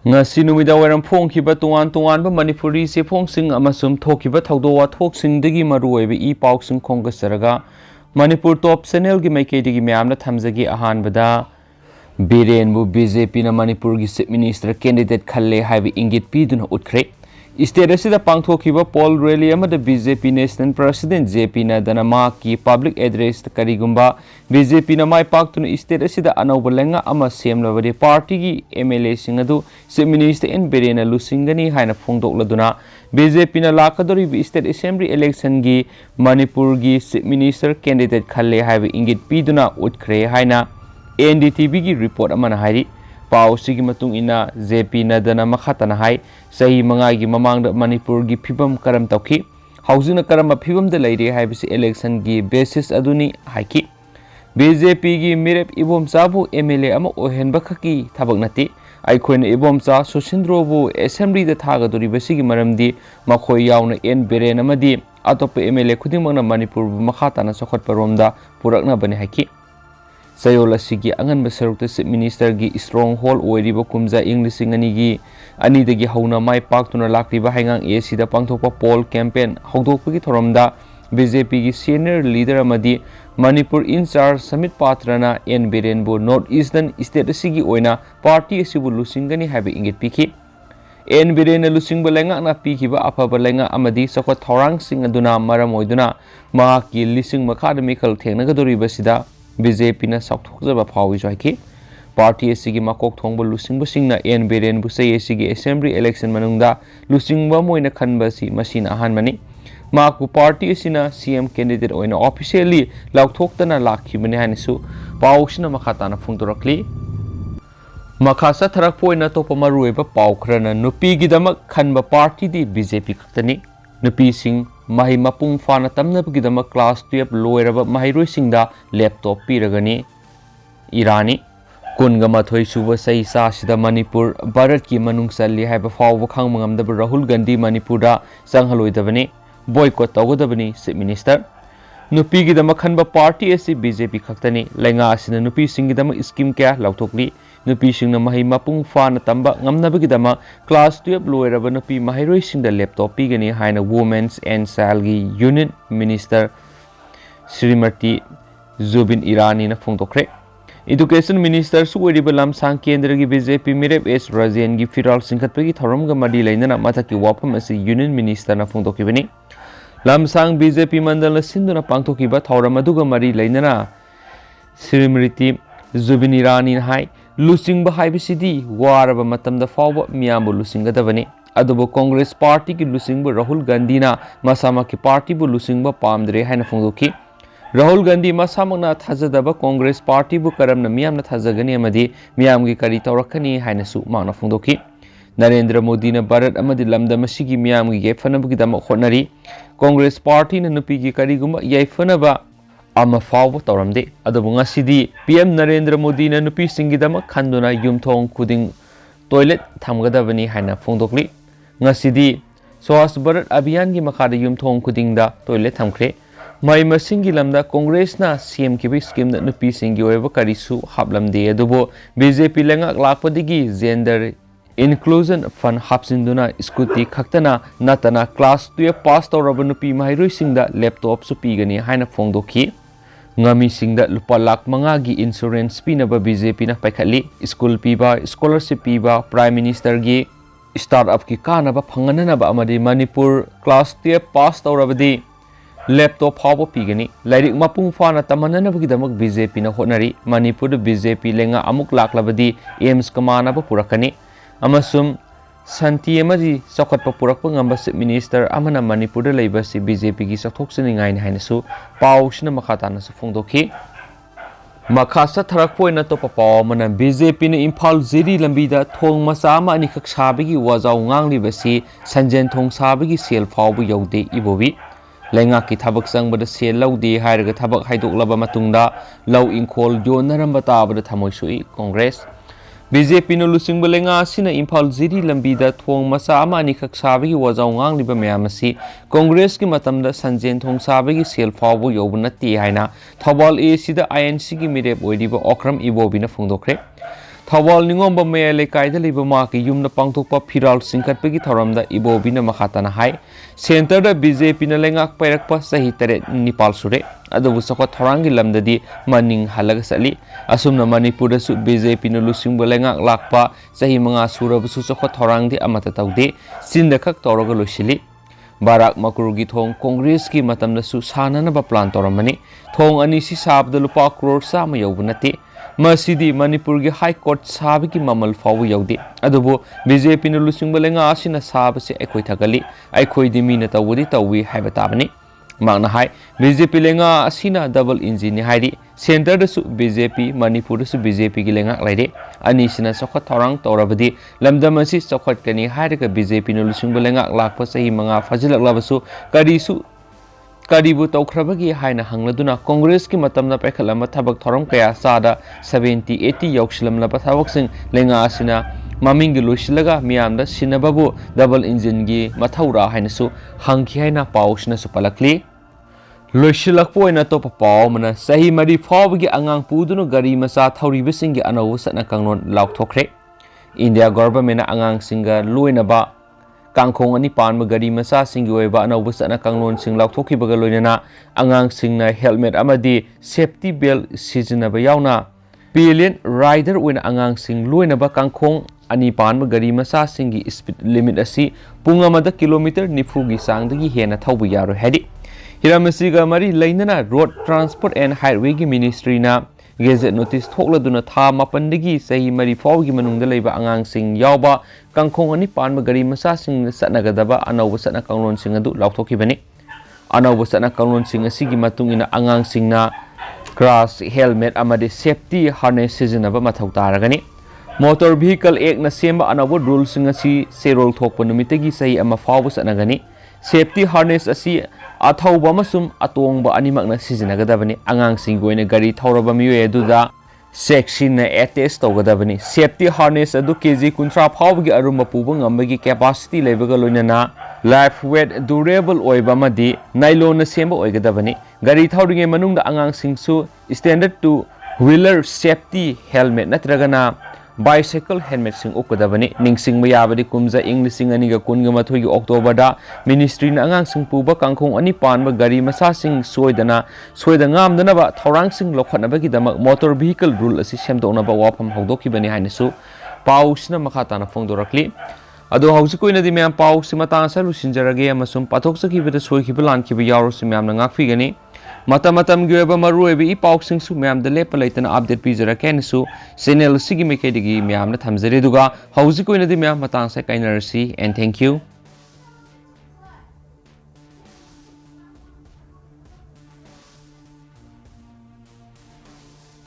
ngasi numida waram phongkhiba tungan Manipuri se phongsing amasum thokhiba thawdo wathoksingi maruoibe I pausing khonggasaraga Manipur top channel gi maikeidigi myamna thamjagi ahanbada Biren bu BJP na Manipur gi chief minister candidate Khalle haiba Engit Piduna Utkhre state asida pangthokhiba poll rally amada BJP national president JP na danama ki public address karigumba BJP na mai paktuna state asida anauba lenga ama semlabadi party gi MLA singadu chief minister en Biren lusingani haina phongdokladuna BJP na lakadori state assembly election gi Manipur gi chief minister candidate Khalle haiba Engit Piduna Utkhre haina NDTV gi report amana hairi Pausi gi matung ina JP na dana makhatana hai sahi mangai gi mamang da Manipur gi phibam karam tawki hausina karam phibam da leire hai bisi election gi basis aduni haiki BJP gi mirep ibom sabu MLA ama ohen bakhaki thabak nati ai khoina ibom cha Susindro bu assembly da thaga dori bisi gi maramdi makhoi yauna en Biren amadi atop MLA khudimang na Manipur bu makhatana sokhat paromda purakna bani haiki Sayola sigi angan basarukta chief minister gi stronghold oiriba kumja English ngani gi ani dagi hauna mai paktuna lakriba haingang AC da pangthokpa poll campaign hogdokpagi thoromda BJP gi senior leader amadi Manipur in charge Samit Patrana en Biren bu North Eastern state sigi oina party asibu lusingani haiba ingit piki en Biren lusingba lenga na pikiba apaba lenga amadi sakwa thorang sing aduna maram oiduna ma ki lising academical thengnaga doriba sida BJP na sakthokjaba phawi joiki party asigi makok thongba lusingba singna en Biren bu sei asigi assembly election manungda lusingba moina khanba si masina ahanmani maku party asina CM candidate oina officially laukthokdana lakhibani hanisu pawsina makhatana phungdorakli makhasa tharak poina topa marueba pawkhrana nupi gidamak khanba party di BJP khaktani nupi sing mahi mapung fana tamnabgidama class 12 loiraba mahiroi singda laptop piragani irani kunga mathoi suba sai sa sida Manipur Bharat ki manung salli haiba fawba khangmangamdaba Rahul Gandhi Manipur da sanghaloidabani boycott tawgadabani chief minister nupi gidama khanba party asi BJP khaktani lenga asina nupi singidama scheme kya lauthokli nupi singna mahi mapung fana tamba ngamnabagidama class 12 loiraba nupi mahiroi singda laptop pigani haina women's and child union minister Srimati Zubin Irani na phongtokre education minister suweriba lamsang kendra gi BJP mirep S Rajen gi firal singkhatpagi thoramga madi lainana mathaki wapam asi union minister na phongtokibani lamsang BJP mandal na sinduna pangthokiba thoram aduga mari lainana Srimati Zubin Irani hai lusingba haibisidi waraba matamda fawba miyambu lusingadabani adubo Congress party ki lusingba Rahul Gandhi na masama ki party bu lusingba pamdre haina phongdoki Rahul Gandhi masamana thajadaba Congress party bu karamna miyamna thajagani amadi miyamgi kari tawrakani haina su mangna phongdoki Narendra Modi na Bharat amadi lamdam asigi miyamgi yaifanabagi dama khonari Congress party na nupi gi kari gumba yaifanaba ama fawba tawramde adubo ngasidi PM Narendra Modi na nupi singidama khanduna yumthong khuding toilet thamgadabani haina phongdokli ngasidi Swachh Bharat Abhiyan gi makhada yumthong khudingda toilet thamkhre mai masingi lamda Congress na CM ki scheme na nupi singi oiba karisu haplamde adubo BJP lenga lakpadigi gender inclusion fund hapsinduna scooty khaktana natana class 12 pass tawraba nupi mahiroi singda laptop su pigani haina phongdokhi ngami singda lupa lakh manga gi insurance pinaba BJP na paikhatli school piba scholarship piba prime minister gi startup ki kanaba phangananaba amadi Manipur class 12 pass tawrabadi laptop hawba pigani lairik mapung fana tamananabagi damak BJP na honari Manipur BJP lenga amuk laklabadi aims kamanaba purakani amasum santi amadi sakhatpa purakpa ngamba chief minister amana Manipur da leibasi BJP gi sakthokchani ngaini hainasu pawsina makhatana su phongdokhi makhasa tharak poina topa paw mana BJP ne Imphal Ziri lambida thong macha ama ani khak sabigi wajau ngangli basi sanjen thong sabigi sel phawbu yaude ibobi lenga ki thabak sangbada sel laudi hairaga thabak haidoklaba matungda law inkhol jonaramba tabada thamoisui Congress BJP no lusing balenga sina Imphal Ziri lambida thong macha ama ani khak sabigi wajau ngangliba mayamasi Congress ki matamda sanjen thong sabigi sel phawbu yobunati haina thobal a sida INC ki mirep oidiba okram ibobina phongdokre Thawal ningomba maya lekai liba maki yumna pangthokpa phiral singkhatpagi thoramda ibobina makhatana hai center da BJP na lengak pairakpa sahi tare nipal sure adubu sokot thorangi lamdadi maning halaga sali asumna Manipur da su BJP na lusingba lengak lakpa sahi manga surabusu sokot thorangdi amata tawde sinda khak tawraga loisili Barak Makurugi thong Congress ki matamda su sananaba plan toramani thong ani si sabda lupa crore sama yawbunati Masidi Manipur ki High Court sabi ki mamal fawu yawdi adubu BJP na lusingba lenga asina sabi se ekoi thagali ekoi di mina tawudi tawi haiba tabani magna hai BJP lenga asina double engine ni hairi center da su BJP Manipur da su BJP ki lenga laide ani sina sokhat thorang tawrabadi lamdam asi sokhat kani hairaga BJP na lusingba lenga lakpa sahi manga fajilak labasu Karibu taukrabagi haina hangladuna Congress ki matamna paikhalama thabak thoram kaya sada 70-80 yaukshlamla pathabak sing lenga asina mamingi loisilaga miyamda sinababu double engine gi mathaura haina su hangki haina pausna su palakli loisilak poina to paw mana sahi mari fawgi angang pudunu gari masa thauriba singi anaw satna kangnon laukthokre India government angang singa loinaba Kangkhong ani pan gari masa singi oiba anawba sana kanglon sing laukthokhibaga loinana angang singna helmet amadi safety belt sizinaba yauna pillion rider oina angang sing loinaba kangkhong ani pan gari masa singi speed limit asi pung amada kilometer nifu gi sangdagi hena thaubu yaro hedi hiramasiga mari lainana road transport and highway gi ministry na Gazette notice thokladuna tha mapandagi sahi mari fawgi manungda leiba angang sing yawba kangkhong ani panma gari masa sing satnagadaba anawba satna kanglon sing adu laukthokibani anawba satna kanglon sing asigi matungina angang singna grass helmet amade safety harness sizinaba mathau taragani motor vehicle act na semba anawba rule sing asi serol thokpa numitagi sahi ama fawba satnagani safety harness asi athauba masum atongba animakna sijinagadabani angang sing goina gari thauraba miyoe aduda section na attach tawgadabani safety harness adu kg 30 phawgi aruma puba ngambagi capacity lebaga loinana life weight durable oiba madi nylon na semba oigadabani gari thauringe manungda angang singsu standard to wheeler safety helmet natragana bicycle helmet sing ukadabani ningsing mayabadi kumza English aniga kunga mathogi October da ministry na angang sing puba kangkhong ani panba gari masa sing soidana ngamdana ba thorang sing lokhatnabagi damak motor vehicle rule asi semdona ba wafam hawdokibani hainasu pausna makhatana phongdorakli ado hawjikoina di mem paus matang salu sinjarage amasum pathoksakhibada soikhibal lankiba yarosu memna ngakphigani Mata-matam gyeba maruebi ipausing su ma'am da lepa laitana update pizara kenesu channel sigi mekedi gi ma'am na thamjare duga hauji koina di ma'am matang sa kainarsi and thank you